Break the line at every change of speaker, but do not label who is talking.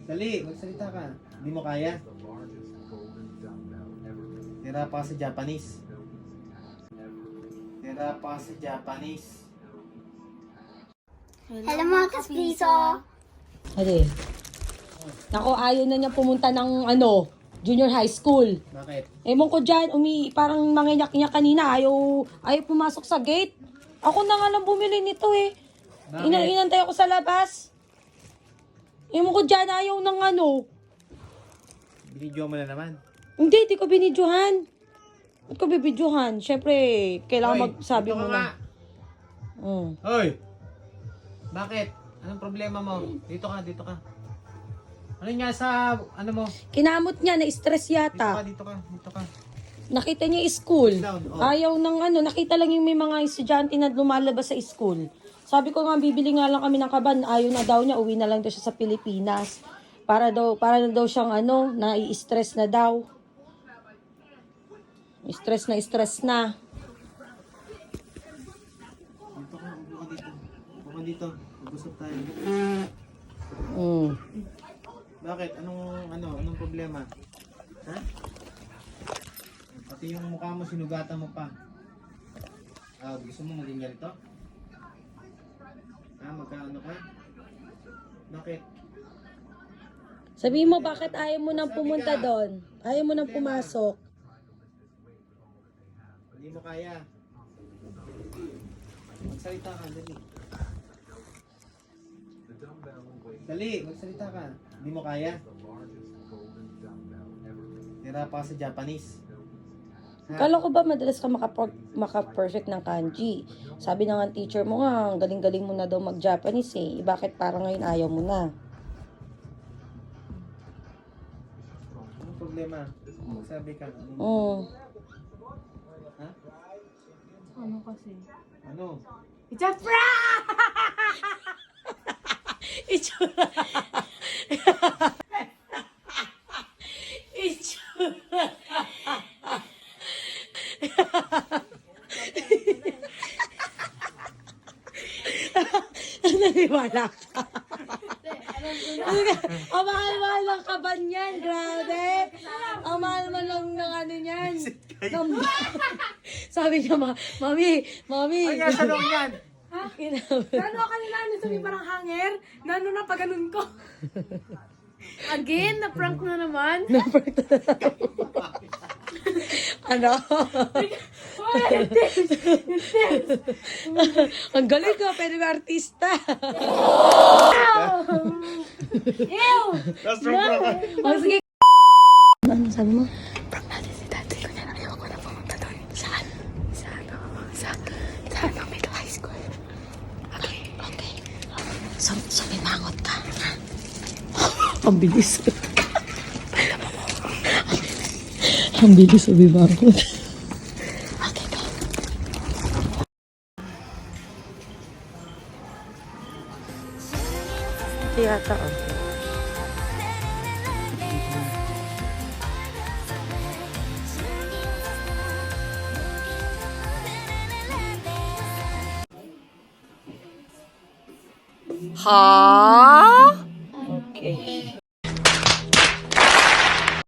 Dali, magsalita ka. Hindi mo kaya? Tira pa sa Japanese. Tira pa sa Japanese.
Hello mga kaspiso!
Hali. Nako, ayaw na niya pumunta ng junior high school.
Bakit?
Ewan ko dyan, parang manginyak niya kanina. Ayaw pumasok sa gate. Ako na nga lang bumili nito eh.
Bakit?
Inantay ako sa labas. Ewan ko dyan, ayaw ng
Binidyo mo na naman.
Hindi, di ko binidyohan. Ba't ko bibidyohan? Siyempre, kailangan
Hoy,
magsabi
dito
mo
ka nga.
na.
Hoy! Bakit? Anong problema mo? Dito ka, dito ka. Ano nga sa, mo?
Kinamot niya, na-stress yata.
Dito ka.
Nakita niya yung school.
Down, oh.
Ayaw ng nakita lang yung may mga estudyante na lumalabas sa school. Sabi ko nga, bibili nga lang kami ng kaban. Ayaw na daw niya, uwi na lang daw siya sa Pilipinas. Para na daw siyang nai-stress na daw. Stress na.
Dito ka, upo ka dito. Mag-usap tayo. Bakit? Anong problema? Ha? Pati yung mukha mo, sinugatan mo pa. Gusto mo maging ganito? Magkaano ka? Bakit?
Sabihin mo, bakit ayaw mo nang pumunta doon? Ayaw mo nang pumasok?
Hindi mo kaya. Magsalita ka, dali. Dali, magsalita ka. Hindi mo kaya. Tira pa sa Japanese.
Kala ko ba madalas ka maka-perfect ng kanji? Sabi na nga ng teacher mo nga, ang galing-galing mo na daw mag-Japanese eh. Bakit parang ngayon ayaw mo na?
Anong problema? Magsabi ka. Ha?
Ano kasi?
Ano?
It's a prank!
Itsura. Itsura. Naniwala ka. Ang mahal-mahal ng kaban yan, grabe. Ang mahal-mahal lang ng niyan. Sabi niya, Mami.
Ay, nasa loob yan!
Gano ka nila? Sabi parang hanger? Gano na pag ganun ko? Again? Na-prank na naman?
Ano? Ang galing ko, pero yung artista.
Ew!
Oh, sige. Ano sabi mo? Prank natin si tatay ko na ayoko na pumunta doon. Saan? Sa middle high school. Okay. So may mangot ka. Ang bilis. Ang bilis umibangot. Okay, go. Ito yata, Ha?